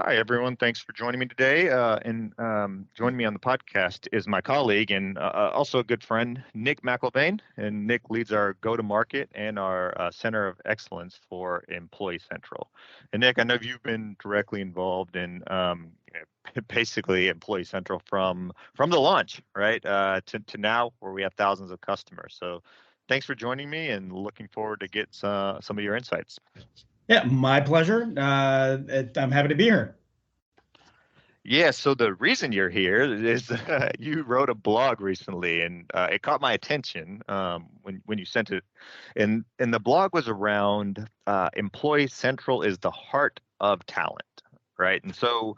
Hi, everyone. Thanks for joining me today. And joining me on the podcast is my colleague and also a good friend, Nick MacIlvaine. And Nick leads our go-to-market and our Center of Excellence for Employee Central. And Nick, I know you've been directly involved in basically Employee Central from the launch, right, to now where we have thousands of customers. So thanks for joining me and looking forward to get some of your insights. Yeah, my pleasure. I'm happy to be here. Yeah, so the reason you're here is you wrote a blog recently, and it caught my attention when you sent it. And the blog was around Employee Central is the heart of talent, right? And so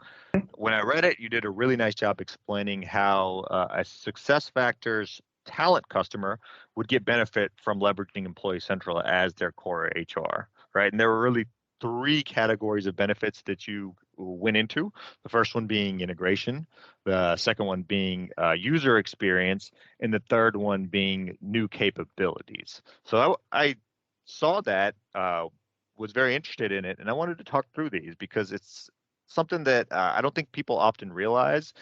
when I read it, you did a really nice job explaining how a success factors talent customer would get benefit from leveraging Employee Central as their core HR, right? And there were really three categories of benefits that you went into. The first one being integration, the second one being user experience, and the third one being new capabilities. So I saw that, was very interested in it, and I wanted to talk through these because it's something that I don't think people often realize.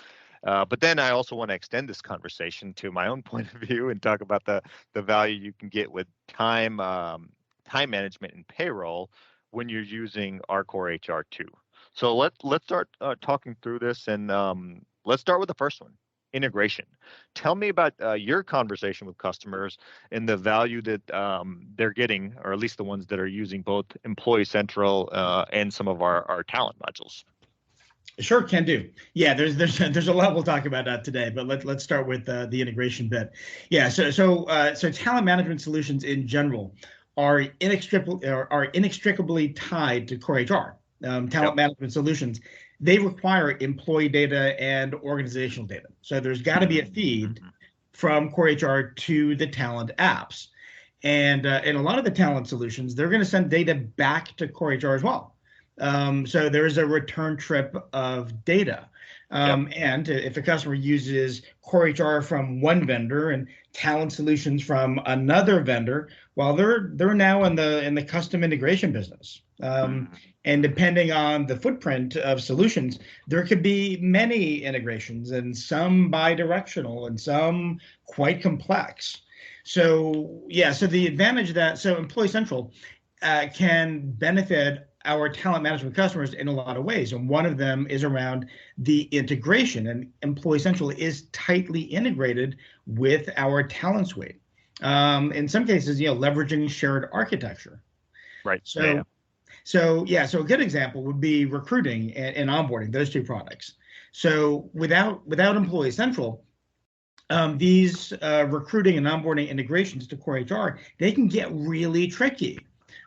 But then I also want to extend this conversation to my own point of view and talk about the value you can get with time management and payroll when you're using our core HR2. So let's start talking through this, and let's start with the first one, integration. Tell me about your conversation with customers and the value that they're getting, or at least the ones that are using both Employee Central and some of our talent modules. Sure, can do. Yeah, there's a lot we'll talk about today, but let's start with the integration bit. Yeah, so talent management solutions in general are inextricably tied to core HR. Talent management solutions, they require employee data and organizational data. So there's got to be a feed from core HR to the talent apps, and in a lot of the talent solutions, they're going to send data back to core HR as well. So there is a return trip of data. And if a customer uses core HR from one vendor and talent solutions from another vendor, well, they're now in the custom integration business. And depending on the footprint of solutions, there could be many integrations, and some bi-directional and some quite complex. So the advantage so Employee Central can benefit our talent management customers in a lot of ways. And one of them is around the integration. And Employee Central is tightly integrated with our talent suite. In some cases, leveraging shared architecture. Right. So a good example would be recruiting and onboarding, those two products. So without Employee Central, these recruiting and onboarding integrations to core HR, they can get really tricky.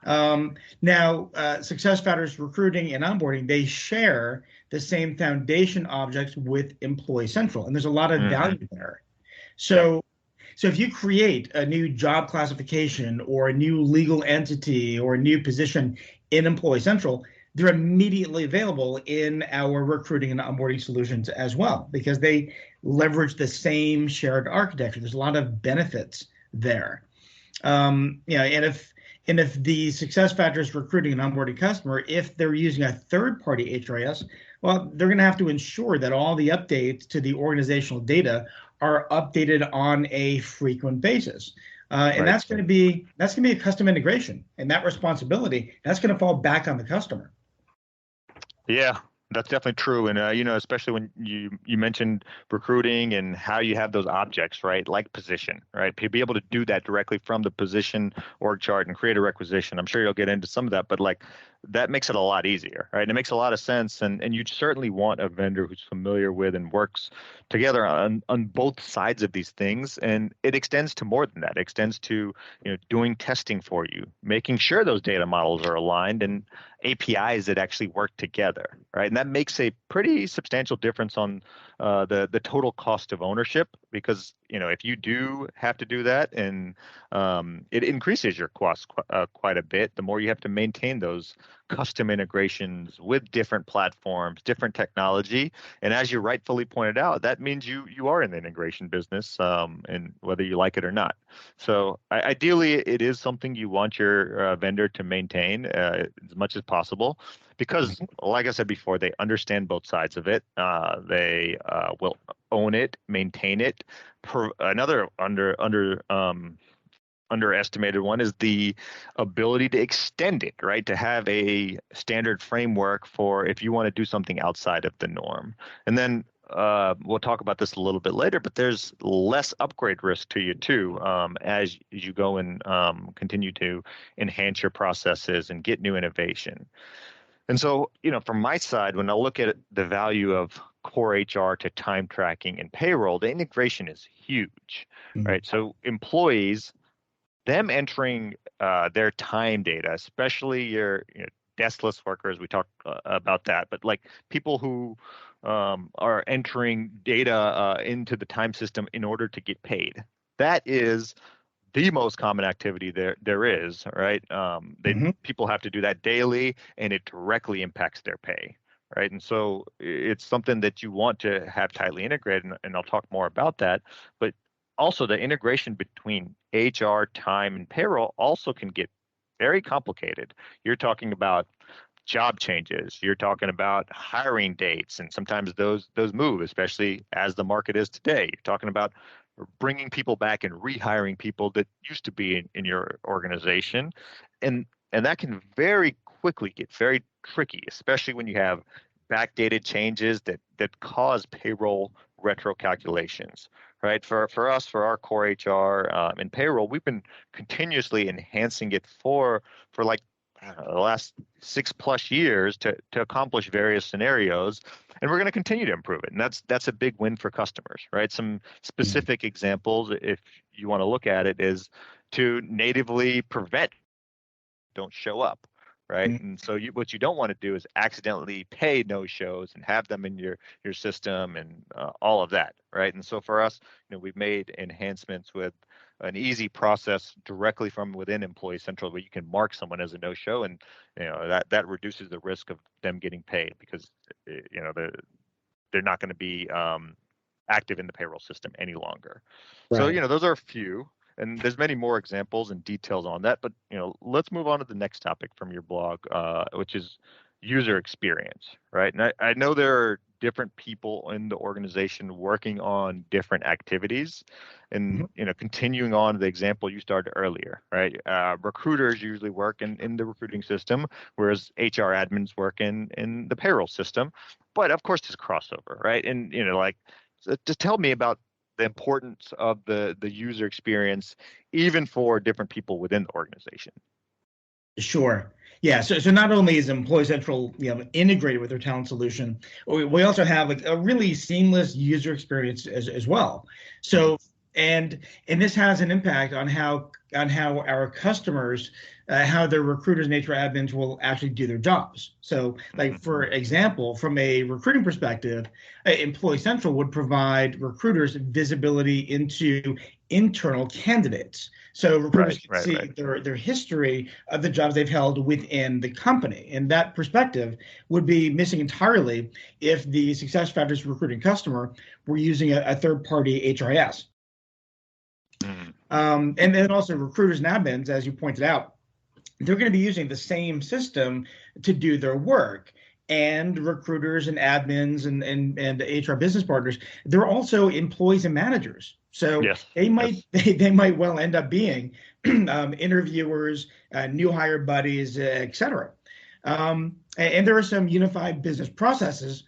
Now, SuccessFactors recruiting and onboarding, they share the same foundation objects with Employee Central, and there's a lot of value there. So if you create a new job classification or a new legal entity or a new position in Employee Central, they're immediately available in our recruiting and onboarding solutions as well, because they leverage the same shared architecture. There's a lot of benefits there. And if the SuccessFactors recruiting and onboarding customer, if they're using a third-party HRIS, well, they're going to have to ensure that all the updates to the organizational data are updated on a frequent basis. And that's going to be a custom integration, and that responsibility, that's going to fall back on the customer. Yeah, that's definitely true. And, especially when you mentioned recruiting and how you have those objects, right, like position, right, to be able to do that directly from the position org chart and create a requisition. I'm sure you'll get into some of that, but that makes it a lot easier, right? And it makes a lot of sense. And you certainly want a vendor who's familiar with and works together on both sides of these things. And it extends to more than that. It extends to, doing testing for you, making sure those data models are aligned and APIs that actually work together, right? And that makes a pretty substantial difference on the total cost of ownership, because if you do have to do that, and it increases your costs quite a bit, the more you have to maintain those custom integrations with different platforms, different technology. And as you rightfully pointed out, that means you are in the integration business, and whether you like it or not. So ideally, it is something you want your vendor to maintain as much as possible, because, like I said before, they understand both sides of it. They will own it, maintain it. Another underestimated one is the ability to extend it, right? To have a standard framework for if you want to do something outside of the norm. And then we'll talk about this a little bit later, but there's less upgrade risk to you too, as you go and continue to enhance your processes and get new innovation. And so, from my side, when I look at the value of core HR to time tracking and payroll, the integration is huge, right? So employees, them entering their time data, especially your deskless workers, we talked about that, but like people who are entering data into the time system in order to get paid. That is the most common activity there is, right? People have to do that daily, and it directly impacts their pay, right? And so it's something that you want to have tightly integrated, and I'll talk more about that. But also the integration between HR, time, and payroll also can get very complicated. You're talking about job changes. You're talking about hiring dates, and sometimes those move, especially as the market is today. You're talking about bringing people back and rehiring people that used to be in your organization, and that can very quickly get very tricky, especially when you have backdated changes that cause payroll retro calculations, right? For us, for our core HR and payroll, we've been continuously enhancing it for like the last 6+ years to accomplish various scenarios, and we're going to continue to improve it. And that's a big win for customers, right? Some specific examples, if you want to look at it, is to natively prevent don't show up, right? And so what you don't want to do is accidentally pay no shows and have them in your system and all of that, right? And so for us, we've made enhancements with an easy process directly from within Employee Central where you can mark someone as a no-show, and that reduces the risk of them getting paid because they're not going to be active in the payroll system any longer. Right. So those are a few. And there's many more examples and details on that, but let's move on to the next topic from your blog, which is user experience, right? And I know there are different people in the organization working on different activities, and continuing on the example you started earlier, right? Recruiters usually work in the recruiting system, whereas HR admins work in the payroll system. But of course, there's crossover, right? And so just tell me about the importance of the user experience, even for different people within the organization. Sure. Yeah. So not only is Employee Central integrated with their talent solution, we also have like a really seamless user experience as well. So and this has an impact on how our customers, how their recruiters and HR admins will actually do their jobs. So, like for example, from a recruiting perspective, Employee Central would provide recruiters visibility into internal candidates. So recruiters can see their history of the jobs they've held within the company. And that perspective would be missing entirely if the SuccessFactors recruiting customer were using a third-party HRIS. And then also recruiters and admins, as you pointed out, they're going to be using the same system to do their work. And recruiters and admins and HR business partners, they're also employees and managers. So they might well end up being interviewers, new hire buddies, et cetera. And there are some unified business processes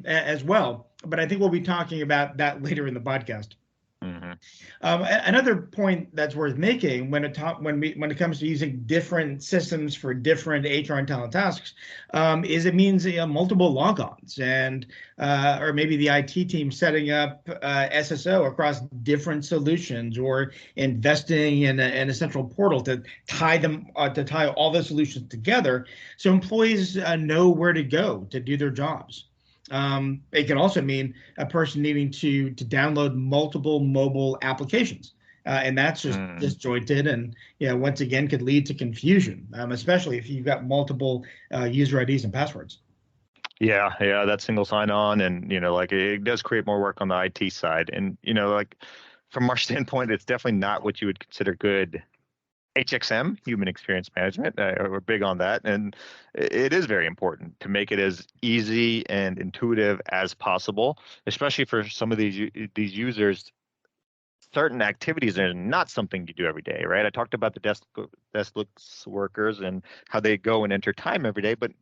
as well. But I think we'll be talking about that later in the podcast. Another point that's worth making when it comes to using different systems for different HR and talent tasks is it means multiple logons and or maybe the IT team setting up SSO across different solutions or investing in a central portal to tie all the solutions together so employees know where to go to do their jobs. It can also mean a person needing to download multiple mobile applications, and that's just disjointed, and once again could lead to confusion, especially if you've got multiple user IDs and passwords. Yeah, that single sign-on, and it does create more work on the IT side, and from our standpoint, it's definitely not what you would consider good HXM, human experience management. We're big on that, and it is very important to make it as easy and intuitive as possible, especially for some of these users. Certain activities are not something you do every day, right? I talked about the deskless workers and how they go and enter time every day, but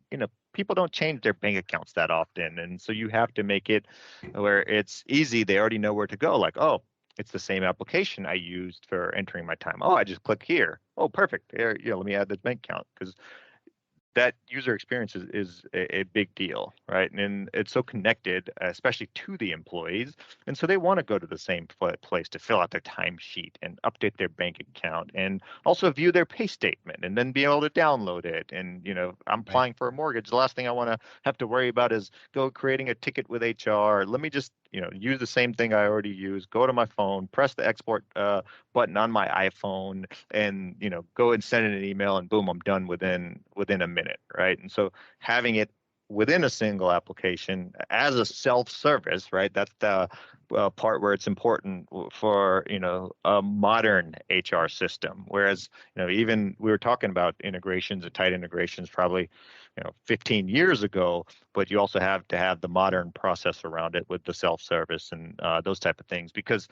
people don't change their bank accounts that often, and so you have to make it where it's easy. They already know where to go. Like, oh, it's the same application I used for entering my time. Oh, I just click here. Oh, perfect. Here, let me add this bank account because that user experience is a big deal, right? And it's so connected, especially to the employees. And so they want to go to the same place to fill out their timesheet and update their bank account and also view their pay statement and then be able to download it. And, I'm Right. applying for a mortgage. The last thing I want to have to worry about is creating a ticket with HR. Let me just, use the same thing I already use, go to my phone, press the export button on my iPhone and go and send an email and boom, I'm done within a minute, right? And so having it within a single application as a self-service, right? That's the part where it's important for a modern HR system. Whereas even we were talking about integrations and tight integrations probably 15 years ago, but you also have to have the modern process around it with the self-service and those type of things because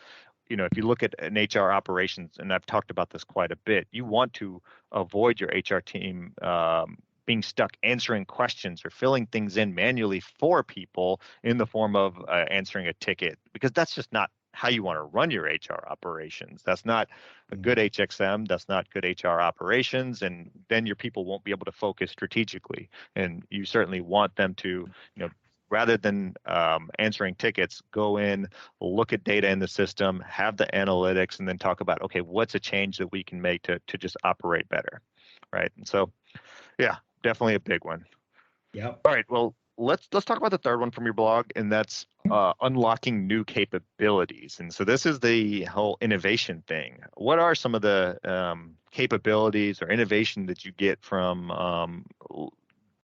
if you look at an HR operations, and I've talked about this quite a bit, you want to avoid your HR team being stuck answering questions or filling things in manually for people in the form of answering a ticket, because that's just not how you want to run your HR operations. That's not a good HXM. That's not good HR operations. And then your people won't be able to focus strategically. And you certainly want them to, rather than answering tickets, go in, look at data in the system, have the analytics, and then talk about, okay, what's a change that we can make to just operate better, right? And so, yeah, definitely a big one. Yep. All right, well, let's talk about the third one from your blog, and that's unlocking new capabilities. And so this is the whole innovation thing. What are some of the capabilities or innovation that you get from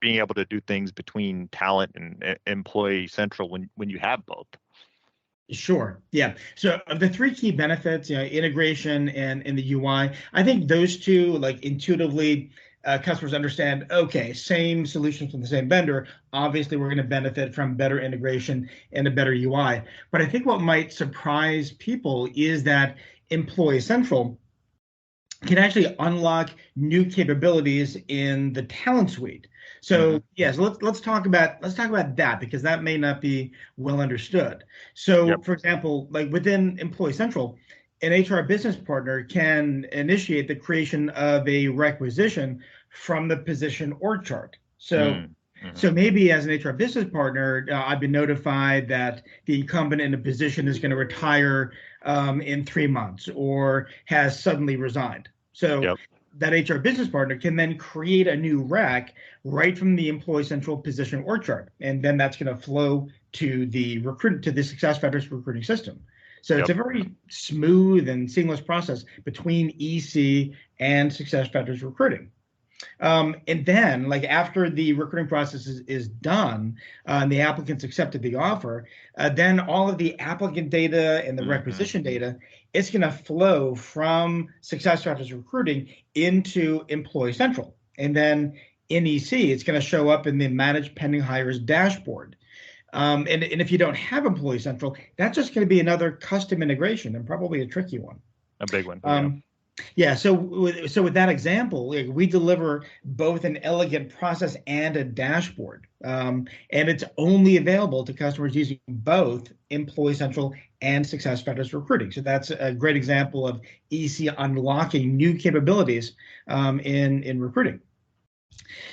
being able to do things between talent and employee central when you have both? Sure. Yeah. So of the three key benefits, integration and the UI, I think those two, like intuitively, customers understand, okay, same solution from the same vendor. Obviously, we're going to benefit from better integration and a better UI. But I think what might surprise people is that Employee Central can actually unlock new capabilities in the talent suite. So yes, let's talk about that because that may not be well understood. So Yep. for example, like within Employee Central, an HR business partner can initiate the creation of a requisition from the position org chart. So Mm-hmm. so maybe as an HR business partner, I've been notified that the incumbent in a position is going to retire in 3 months or has suddenly resigned. So Yep. that HR business partner can then create a new rec right from the Employee Central position org chart, and then that's going to flow to the SuccessFactors recruiting system. So it's Yep. a very smooth and seamless process between EC and SuccessFactors recruiting. And then, like after the recruiting process is done, and the applicants accepted the offer, then all of the applicant data and the Mm-hmm. requisition data, it's going to flow from SuccessFactors recruiting into Employee Central, and then in EC, it's going to show up in the Manage Pending Hires dashboard. And if you don't have Employee Central, that's just going to be another custom integration and probably a tricky one. A big one. Yeah. Yeah, so with that example, like, we deliver both an elegant process and a dashboard, and it's only available to customers using both Employee Central and SuccessFactors Recruiting. So that's a great example of EC unlocking new capabilities in recruiting.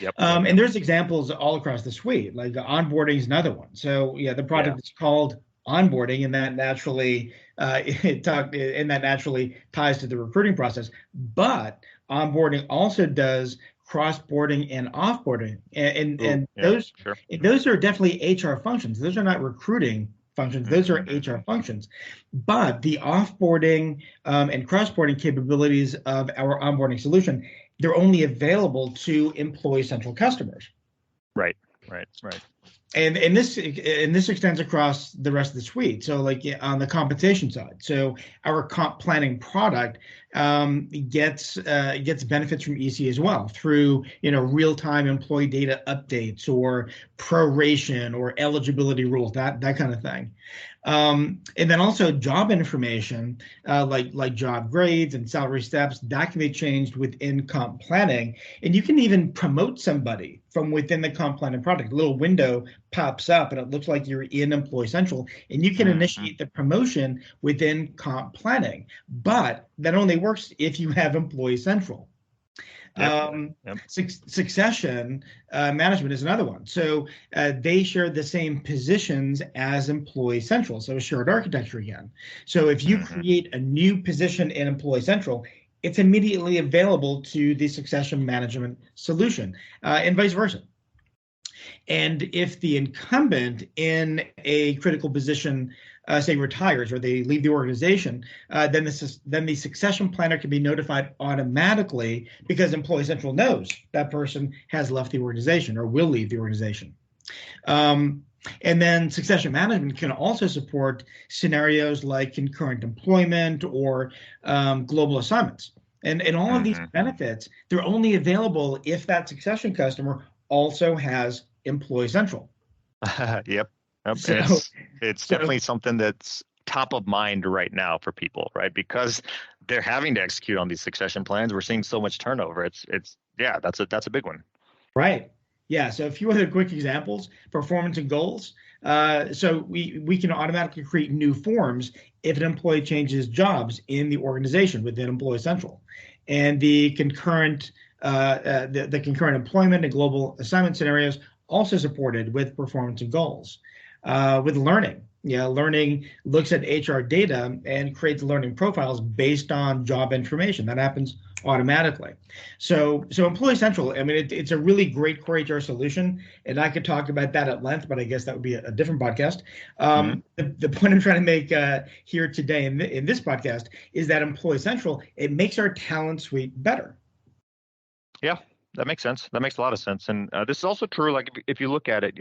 Yep. And there's examples all across the suite, like onboarding is another one. So yeah, the Yeah. product is called onboarding, and that naturally ties to the recruiting process. But onboarding also does cross-boarding and offboarding, Ooh, and yeah, sure. those are definitely HR functions. Those are not recruiting functions. Those are HR functions. But the offboarding and cross-boarding capabilities of our onboarding solution, they're only available to Employee Central customers. Right. And this extends across the rest of the suite. So like on the compensation side, so our comp planning product gets benefits from EC as well through real-time employee data updates or proration or eligibility rules, that kind of thing. And then also job information, like job grades and salary steps, that can be changed within comp planning. And you can even promote somebody from within the comp planning product. A little window pops up and it looks like you're in Employee Central, and you can initiate the promotion within comp planning. But that only works if you have Employee Central. Succession management is another one. So they share the same positions as Employee Central. So shared architecture again. So if you create a new position in Employee Central, it's immediately available to the succession management solution, and vice versa. And if the incumbent in a critical position, say, retires or they leave the organization, then the succession planner can be notified automatically because Employee Central knows that person has left the organization or will leave the organization. And then succession management can also support scenarios like concurrent employment or global assignments. And all of these benefits, they're only available if that succession customer also has Employee Central. Yep. So, it's definitely something that's top of mind right now for people, right? Because they're having to execute on these succession plans. We're seeing so much turnover. That's a big one. Right. Yeah. So a few other quick examples: performance and goals. So we can automatically create new forms if an employee changes jobs in the organization within Employee Central, and the concurrent employment and global assignment scenarios also supported with performance and goals. With learning, learning looks at HR data and creates learning profiles based on job information. That happens automatically. So Employee Central, I mean, it's a really great core HR solution, and I could talk about that at length, but I guess that would be a different podcast. The point I'm trying to make here today in this podcast is that Employee Central, it makes our talent suite better. Yeah, that makes sense. That makes a lot of sense. And this is also true, like if you look at it,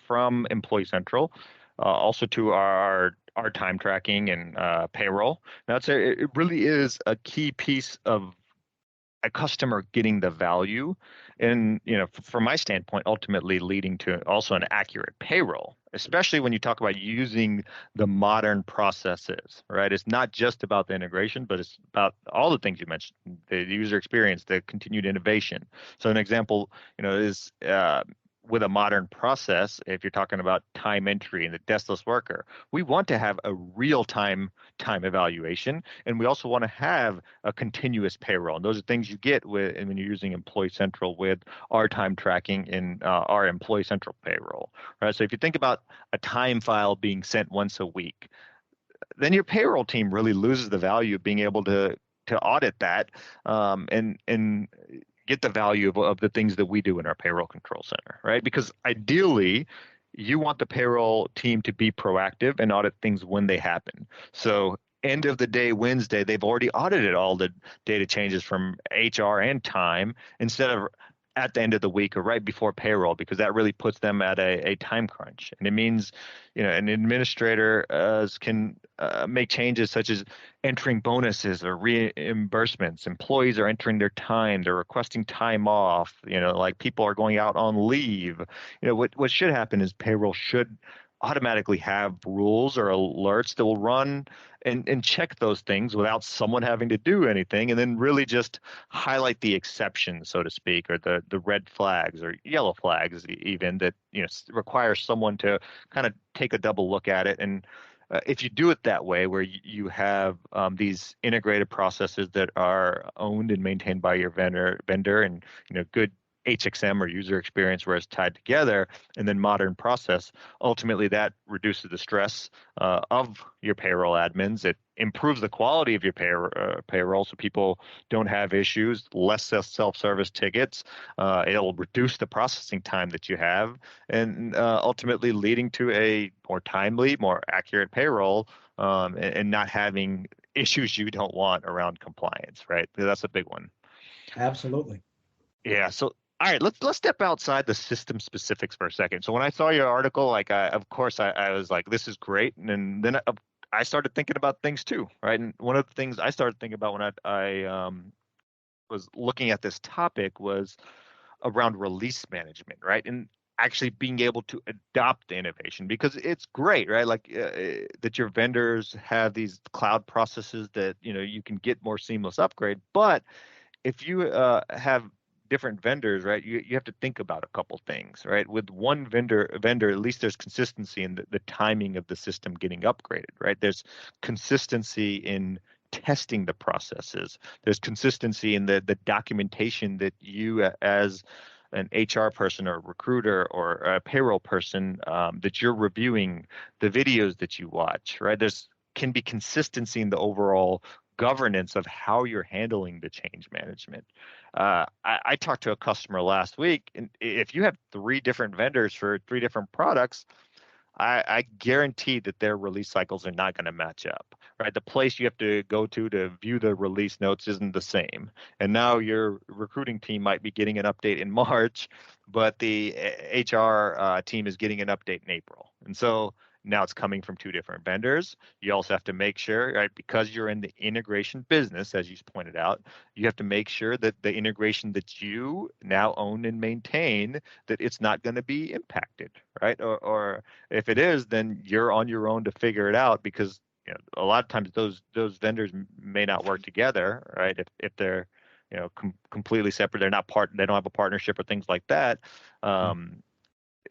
from Employee Central, also to our time tracking and payroll. Now, it really is a key piece of a customer getting the value, and from my standpoint, ultimately leading to also an accurate payroll, especially when you talk about using the modern processes, right? It's not just about the integration, but it's about all the things you mentioned: the user experience, the continued innovation. So an example, is with a modern process, if you're talking about time entry and the deskless worker, we want to have a real-time time evaluation, and we also want to have a continuous payroll. And those are things you get when you're using Employee Central with our time tracking in our Employee Central payroll, right? So if you think about a time file being sent once a week, then your payroll team really loses the value of being able to audit that and get the value of the things that we do in our payroll control center, right? Because ideally, you want the payroll team to be proactive and audit things when they happen. So end of the day, Wednesday, they've already audited all the data changes from HR and time instead of at the end of the week or right before payroll, because that really puts them at a time crunch. And it means, an administrator can make changes such as entering bonuses or reimbursements. Employees are entering their time. They're requesting time off. Like people are going out on leave. What should happen is payroll should automatically have rules or alerts that will run and check those things without someone having to do anything, and then really just highlight the exceptions, so to speak, or the red flags or yellow flags even that require someone to kind of take a double look at it. And if you do it that way, where you have these integrated processes that are owned and maintained by your vendor and good HXM or user experience where it's tied together, and then modern process, ultimately that reduces the stress of your payroll admins. It improves the quality of your payroll so people don't have issues, less self-service tickets. It'll reduce the processing time that you have, and ultimately leading to a more timely, more accurate payroll, and not having issues you don't want around compliance, right? That's a big one. Absolutely. Yeah. So, all right, let's step outside the system specifics for a second. So when I saw your article, of course I was like, this is great. And then I started thinking about things too, right? And one of the things I started thinking about when I was looking at this topic was around release management, right? And actually being able to adopt the innovation, because it's great, right? Like that your vendors have these cloud processes that, you can get more seamless upgrade. But if you have different vendors, right, you have to think about a couple things, right? With one vendor, at least there's consistency in the timing of the system getting upgraded, right? There's consistency in testing the processes. There's consistency in the documentation that you as an HR person or a recruiter or a payroll person that you're reviewing, the videos that you watch, right? There's can be consistency in the overall governance of how you're handling the change management. I talked to a customer last week, and if you have three different vendors for three different products, I guarantee that their release cycles are not going to match up, right? The place you have to go to view the release notes isn't the same. And now your recruiting team might be getting an update in March, but the HR team is getting an update in April. And so now it's coming from two different vendors. You also have to make sure, right, because you're in the integration business, as you pointed out, you have to make sure that the integration that you now own and maintain, that it's not going to be impacted, right? Or if it is, then you're on your own to figure it out, because a lot of times those vendors may not work together, right? If they're completely separate, they don't have a partnership or things like that.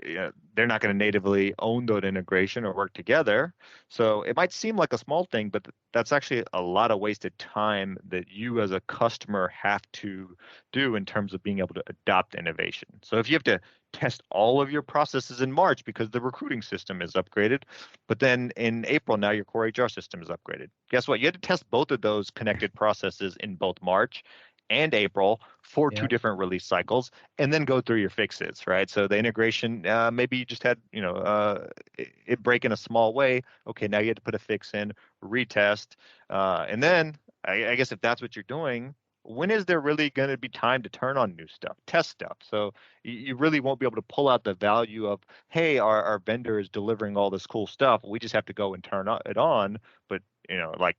They're not going to natively own that integration or work together. So it might seem like a small thing, but that's actually a lot of wasted time that you as a customer have to do in terms of being able to adopt innovation. So if you have to test all of your processes in March because the recruiting system is upgraded, but then in April, now your core HR system is upgraded. Guess what? You had to test both of those connected processes in both March and April for two Yeah. different release cycles, and then go through your fixes, right? So the integration, maybe you just had, it break in a small way. Okay, now you had to put a fix in, retest, and then I guess if that's what you're doing, when is there really going to be time to turn on new stuff, test stuff? So you really won't be able to pull out the value of, hey, our vendor is delivering all this cool stuff. We just have to go and turn it on. But, like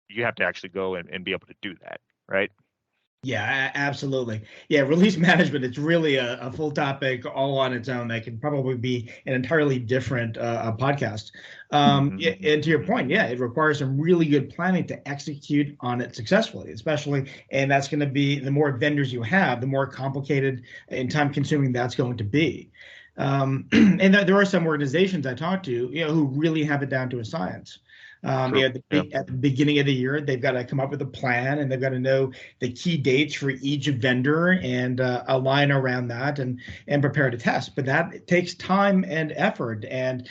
you have to actually go and be able to do that, right? Yeah, absolutely. Yeah, release management, it's really a full topic all on its own. That could probably be an entirely different podcast. And to your point, yeah, it requires some really good planning to execute on it successfully, especially, and that's going to be the more vendors you have, the more complicated and time consuming that's going to be. And there are some organizations I talk to, who really have it down to a science. True. Yeah. At the beginning of the year, they've got to come up with a plan, and they've got to know the key dates for each vendor and align around that and prepare to test. But that takes time and effort and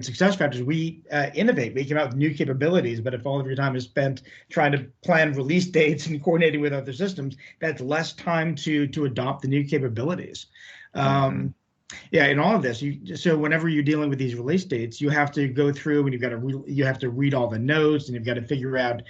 success factors. We innovate. We come out with new capabilities, but if all of your time is spent trying to plan release dates and coordinating with other systems, that's less time to adopt the new capabilities. Yeah, in all of this, so whenever you're dealing with these release dates, you have to go through and you have to read all the notes, and you've got to figure out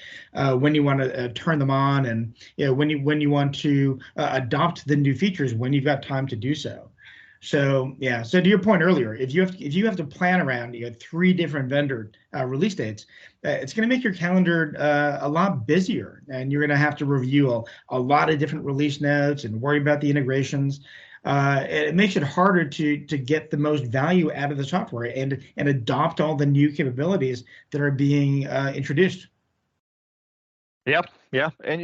when you want to turn them on, and when you want to adopt the new features when you've got time to do so. So yeah, so to your point earlier, if you have to plan around three different vendor release dates, it's going to make your calendar a lot busier, and you're going to have to review a lot of different release notes and worry about the integrations. It makes it harder to get the most value out of the software and adopt all the new capabilities that are being introduced. Yep. Yeah. And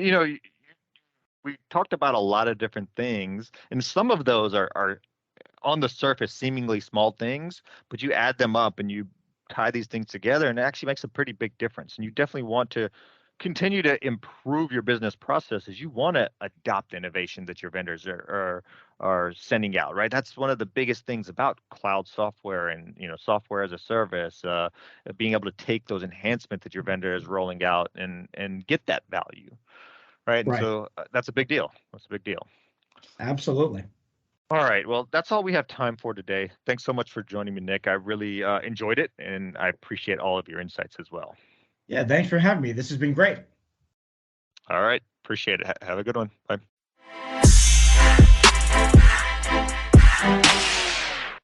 we talked about a lot of different things, and some of those are on the surface seemingly small things, but you add them up and you tie these things together, and it actually makes a pretty big difference. And you definitely want to continue to improve your business processes. You want to adopt innovation that your vendors are sending out, right? That's one of the biggest things about cloud software and software as a service, being able to take those enhancements that your vendor is rolling out and get that value, right? And Right. so that's a big deal. That's a big deal. Absolutely. All right. Well, that's all we have time for today. Thanks so much for joining me, Nick. I really enjoyed it, and I appreciate all of your insights as well. Yeah, thanks for having me. This has been great. All right. Appreciate it. Have a good one. Bye.